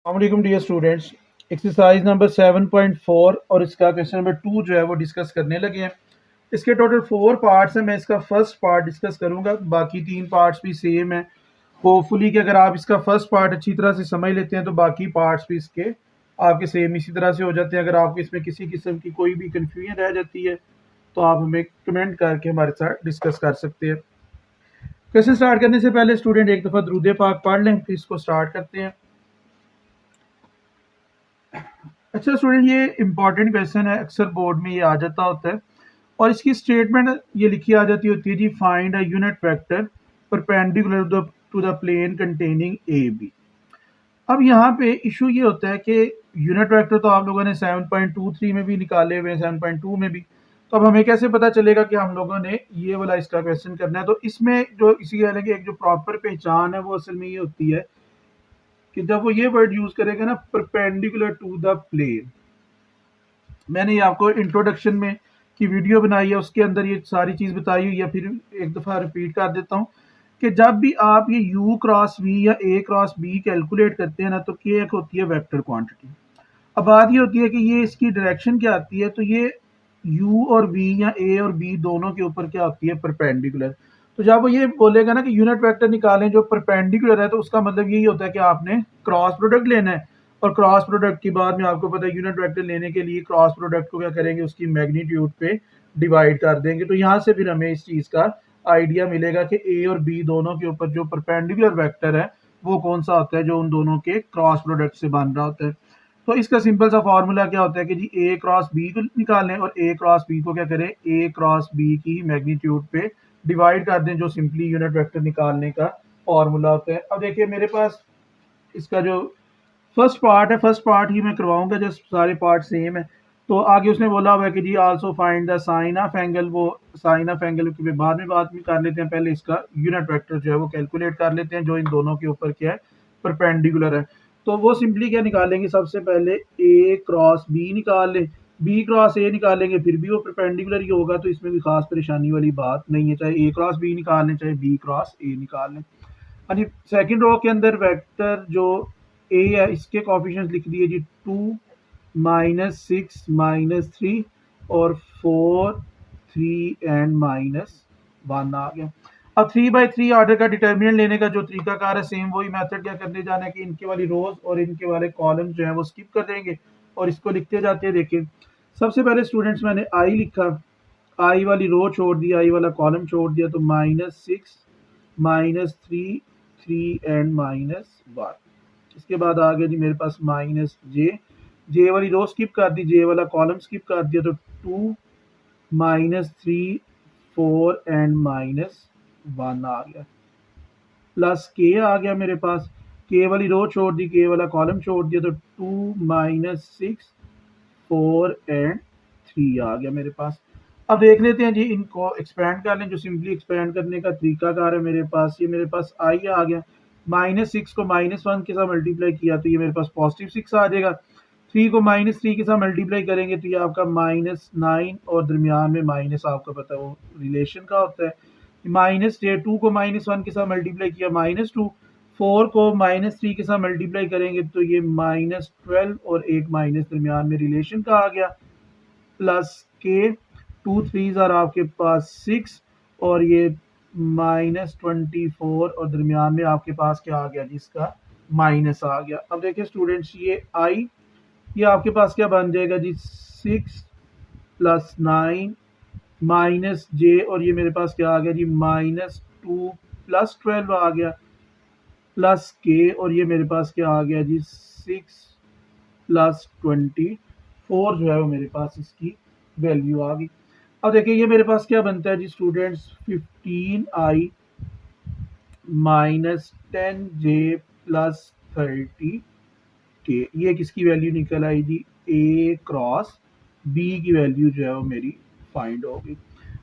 अस्सलाम dear students. Exercise number 7.4 और इसका क्वेश्चन नंबर 2 जो है वो डिस्कस करने लगे हैं। इसके टोटल 4 पार्ट्स हैं। मैं इसका फर्स्ट पार्ट डिस्कस करूंगा, बाकी 3 पार्ट्स भी सेम है। होपफुली कि अगर आप इसका फर्स्ट पार्ट अच्छी तरह से समझ लेते हैं तो बाकी पार्ट्स भी इसके आपके सेम इसी तरह से हो जाते हैं। अगर आपको इसमें किसी किस्म की कोई भी कन्फ्यूजन रह जाती है तो आप हमें कमेंट करके हमारे साथ डिस्कस कर सकते हैं। क्वेश्चन स्टार्ट करने से पहले स्टूडेंट एक दफ़ा दुरूद पाक पढ़ लें, फिर इसको स्टार्ट करते हैं। अच्छा स्टूडेंट, ये इंपॉर्टेंट क्वेश्चन है, अक्सर बोर्ड में ये आ जाता होता है और इसकी स्टेटमेंट ये लिखी आ जाती होती है जी, find a unit vector perpendicular to the plane containing A B. अब यहाँ पे इशू ये होता है कि यूनिट वेक्टर तो आप लोगों ने 7.23 में भी निकाले हुए हैं, 7.2 में भी। तो अब हमें कैसे पता चलेगा कि हम लोगों ने ये वाला इसका क्वेश्चन करना है? तो इसमें जो इसी की एक जो प्रॉपर पहचान है वो असल में ये होती है कि जब वो ये वर्ड यूज करेगा ना, परपेंडिकुलर टू द प्लेन। मैंने ये आपको इंट्रोडक्शन में की वीडियो बनाई है, उसके अंदर ये सारी चीज बताई हुई है, फिर एक दफा रिपीट कर देता हूँ कि जब भी आप ये u क्रॉस v या a क्रॉस b कैलकुलेट करते हैं ना, तो ये एक होती है वेक्टर क्वांटिटी। अब बात ये होती है कि ये इसकी डायरेक्शन क्या आती है, तो ये u और v या a और b दोनों के ऊपर क्या होती है, परपेंडिकुलर। तो जब वो ये बोलेगा ना कि यूनिट वेक्टर निकालें जो परपेंडिकुलर है, तो उसका मतलब यही होता है कि आपने क्रॉस प्रोडक्ट लेना है। और क्रॉस प्रोडक्ट की बाद में आपको पता है यूनिट वेक्टर लेने के लिए क्रॉस प्रोडक्ट को क्या करेंगे, उसकी मैग्नीट्यूड पे डिवाइड कर देंगे। तो यहाँ से फिर हमें इस चीज का आइडिया मिलेगा कि ए और बी दोनों के ऊपर जो परपेंडिकुलर वेक्टर है वो कौन सा होता है, जो उन दोनों के क्रॉस प्रोडक्ट से बन रहा होता है। तो इसका सिंपल सा फॉर्मूला क्या होता है कि जी ए क्रॉस बी को निकालें और ए क्रॉस बी को क्या करें, ए क्रॉस बी की मैग्नीट्यूड पे डिवाइड कर दें, जो सिंपली यूनिट वेक्टर निकालने का फॉर्मूला होता है। अब देखिए मेरे पास इसका जो फर्स्ट पार्ट है, फर्स्ट पार्ट ही मैं करवाऊंगा, जस्ट सारे पार्ट सेम है। तो आगे उसने बोला हुआ है कि जी also find the sine of angle. वो साइन ऑफ एंगल की बाद में बात भी कर लेते हैं, पहले इसका यूनिट वेक्टर जो है वो कैलकुलेट कर लेते हैं, जो इन दोनों के ऊपर क्या है, परपेंडिकुलर है। तो वो सिंपली क्या निकालेंगे, सबसे पहले ए क्रॉस बी निकाल लें, बी क्रॉस ए निकालेंगे, फिर भी वो परपेंडिकुलर ही होगा, तो इसमें भी खास परेशानी वाली बात नहीं है, चाहे ए क्रॉस बी निकाल लें चाहे बी क्रॉस ए निकाल लें। यानी सेकंड रो के अंदर वेक्टर जो ए है इसके कोफिशिएंट्स लिख दिए जी, 2 -6 -3 और 4 3 एंड -1 आ गया। अब 3/3 ऑर्डर का डिटर्मिनेंट लेने का जो तरीकाकार है, सेम वही मेथड क्या करने जाना है कि इनके वाली रोज और इनके वाले कॉलम जो है वो स्किप कर देंगे और इसको लिखते जाते हैं। देखिए सबसे पहले स्टूडेंट्स मैंने आई लिखा, आई वाली रो छोड़ दी, आई वाला कॉलम छोड़ दिया, तो -6 -3 3 एंड -1। इसके बाद आ गया जी मेरे पास -j, जे वाली रो स्किप कर दी, जे वाला कॉलम स्किप कर दिया, तो 2 -3 4 एंड -1 आ गया, प्लस के आ गया मेरे पास, के वाली रो छोड़ दी, के वाला कॉलम छोड़ दिया, तो 2 -6 4 एंड 3 आ गया मेरे पास। अब देख लेते हैं जी, इनको एक्सपेंड कर लें, जो सिंपली एक्सपेंड करने का तरीकाकार है मेरे पास। ये मेरे पास आई आ गया, -6 को -1 के साथ मल्टीप्लाई किया तो ये मेरे पास +6 आ जाएगा। 3 को -3 के साथ मल्टीप्लाई करेंगे तो ये आपका -9 और दरमियान में माइनस, आपको पता है वो रिलेशन का होता है। -2 को -1 के साथ मल्टीप्लाई किया -2, 4 को -3 के साथ मल्टीप्लाई करेंगे तो ये -12 और एक माइनस दरमियान में रिलेशन का आ गया, प्लस के 2 3 आर आपके पास 6 और ये -24 और दरमियान में आपके पास क्या आ गया, जिसका माइनस आ गया। अब देखिए स्टूडेंट्स, ये आई ये आपके पास क्या बन जाएगा जी, 6 + 9 -j और ये मेरे पास क्या आ गया जी, -2 + 12 आ गया, प्लस के और ये मेरे पास क्या आ गया जी, 6 + 24 जो है वो मेरे पास इसकी वैल्यू आ गई। अब देखिए ये मेरे पास क्या बनता है जी स्टूडेंट्स, 15i -10j + 30k। ये किसकी वैल्यू निकल आई जी, ए क्रॉस बी की वैल्यू जो है वो मेरी फाइंड होगी।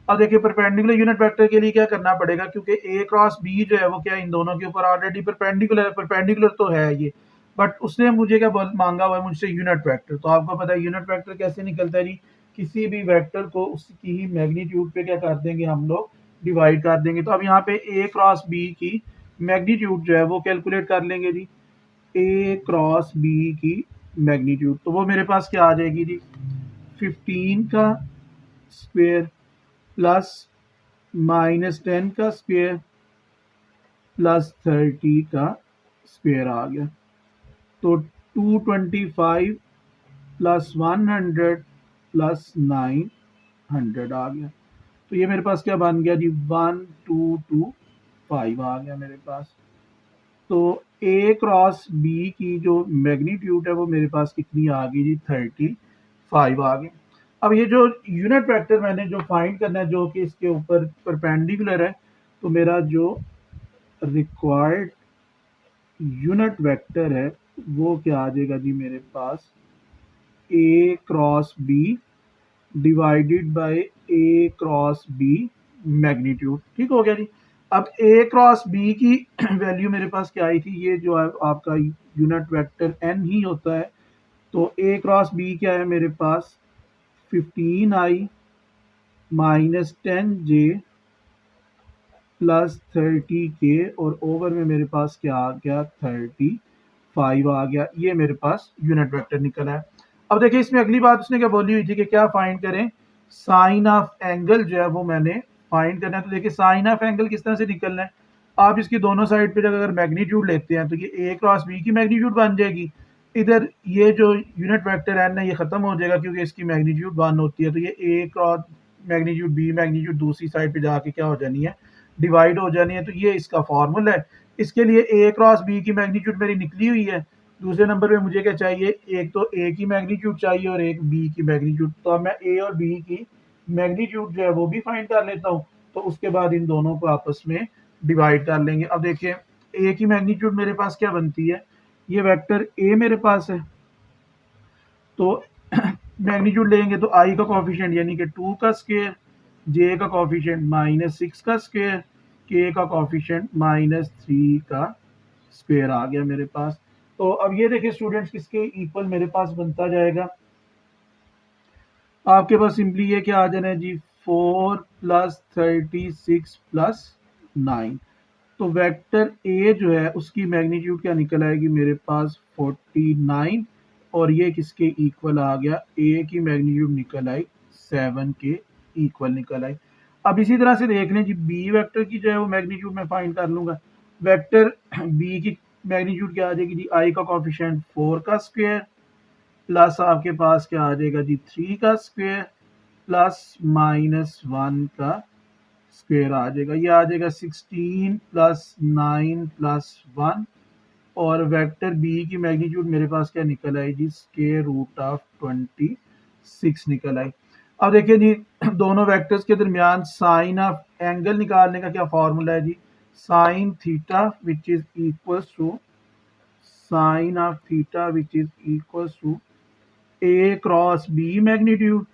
अब देखिए परपेंडिकुलर यूनिट वेक्टर के लिए क्या करना पड़ेगा, क्योंकि ए क्रॉस बी जो है वो क्या इन दोनों के ऊपर ऑलरेडी परपेंडिकुलर है, परपेंडिकुलर तो है ये, बट उसने मुझे क्या मांगा हुआ है मुझसे, यूनिट वेक्टर। तो आपको पता है यूनिट वेक्टर कैसे निकलता है जी, किसी भी वेक्टर को उसकी ही मैग्नीट्यूड पे क्या कर देंगे हम लोग, डिवाइड कर देंगे। तो अब यहाँ पे ए क्रॉस बी की मैग्नीट्यूड जो है वो कैलकुलेट कर लेंगे जी। ए क्रॉस बी की मैग्नीट्यूड, तो वो मेरे पास क्या आ जाएगी जी, 15 का स्क्वायर प्लस -10 का स्क्वायर प्लस 30 का स्क्वायर आ गया। तो 225 प्लस 100 प्लस 900 आ गया। तो ये मेरे पास क्या बन गया जी, 1225 आ गया मेरे पास। तो ए क्रॉस बी की जो मैग्नीट्यूड है वो मेरे पास कितनी आ गई जी, 35 आ गई। अब ये जो यूनिट वेक्टर मैंने जो फाइंड करना है जो कि इसके ऊपर परपेंडिकुलर है, तो मेरा जो रिक्वायर्ड यूनिट वेक्टर है वो क्या आ जाएगा जी मेरे पास, A cross B divided by A cross B magnitude. ठीक हो गया जी। अब ए क्रॉस बी की वैल्यू मेरे पास क्या आई थी, ये जो है आपका यूनिट वेक्टर एन ही होता है। तो ए क्रॉस बी क्या है मेरे पास, 15i minus 10j plus 30k और ओवर में मेरे पास क्या आ गया, 35 आ गया। ये मेरे पास यूनिट वेक्टर निकला है। अब देखिए इसमें अगली बात उसने क्या बोली हुई थी कि क्या फाइंड करें, साइन ऑफ एंगल जो है वो मैंने फाइंड करना है। तो देखिए साइन ऑफ एंगल किस तरह से निकलना है, आप इसकी दोनों साइड पे जब अगर मैग्नीट्यूड लेते हैं तो ये ए क्रॉस बी की मैग्नीट्यूड बन जाएगी। इधर ये जो यूनिट वेक्टर एन है ये खत्म हो जाएगा क्योंकि इसकी मैग्नीट्यूड 1 होती है। तो ये ए क्रॉस मैग्नीट्यूड बी मैग्नीट्यूड दूसरी साइड पे जाके क्या हो जानी है, डिवाइड हो जानी है। तो ये इसका फॉर्मूला है। इसके लिए ए क्रॉस बी की मैग्नीट्यूड मेरी निकली हुई है। दूसरे नंबर पे मुझे क्या चाहिए, एक तो ए की मैग्नीट्यूड चाहिए और एक बी की मैग्नीट्यूड। तो अब मैं ए और बी की मैग्नीट्यूड जो है वो भी फाइंड कर लेता हूँ। तो उसके बाद इन दोनों को आपस में डिवाइड कर लेंगे। अब देखिए ए की मैग्नीट्यूड मेरे पास क्या बनती है, ये वेक्टर ए मेरे पास है। तो मैग्नीट्यूड लेंगे तो आई का कॉफिशिएंट यानी कि 2 का स्क्वायर, जे का कॉफिशिएंट -6 का स्क्वायर, के का कॉफिशिएंट -3 का स्क्वायर आ गया मेरे पास। तो अब ये देखिए स्टूडेंट्स किसके इक्वल मेरे पास बनता जाएगा, आपके पास सिंपली ये क्या आ जाना है जी, 4 प्लस 36 प्लस 9। तो वेक्टर ए जो है उसकी मैग्नीट्यूड क्या निकल आएगी मेरे पास, 49। और ये किसके इक्वल आ गया, ए की मैग्नीट्यूड निकल आई 7 के इक्वल निकल आई। अब इसी तरह से देख लें जी बी वेक्टर की जो है वो मैग्नीट्यूड मैं फाइंड कर लूंगा। वेक्टर बी की मैग्नीट्यूड क्या आ जाएगी जी, आई का कॉफिशिएंट 4 का स्क्वायर प्लस आपके पास क्या आ जाएगा जी, 3 का स्क्वायर प्लस -1 का स्क्वायर आ जाएगा। ये आ जाएगा 16 प्लस 9 प्लस 1। और वेक्टर बी की मैग्नीट्यूड मेरे पास क्या निकल आई जी, स्क्वायर रूट ऑफ 26 निकल आई। अब देखिए जी दोनों वेक्टर्स के दरमियान साइन ऑफ एंगल निकालने का क्या फॉर्मूला है जी, sine theta which is equals to sine of theta which is equals to A cross B magnitude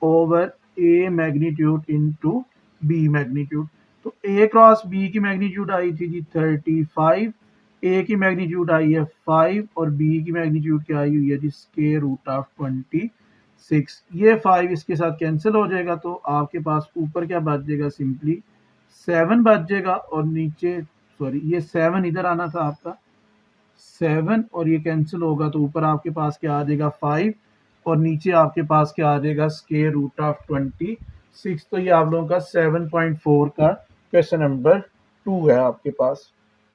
over A magnitude into B magnitude. तो ए क्रॉस बी की magnitude आई थी जी 35, ए की मैग्नीट्यूड आई है 5 और बी की मैग्नीट्यूड क्या आई हुई है जी, स्क्वायर रूट ऑफ 26। ये 5 इसके साथ कैंसिल हो जाएगा तो आपके पास ऊपर क्या बच जाएगा, सिंपली 7 बच जाएगा और नीचे सॉरी ये 7 इधर आना था आपका 7 और ये कैंसिल होगा तो ऊपर आपके पास क्या आ जाएगा 5 और नीचे आपके पास क्या आ जाएगा, स्क्वायर रूट ऑफ 26। तो ये आप लोगों का 7.4 का क्वेश्चन नंबर 2 है आपके पास।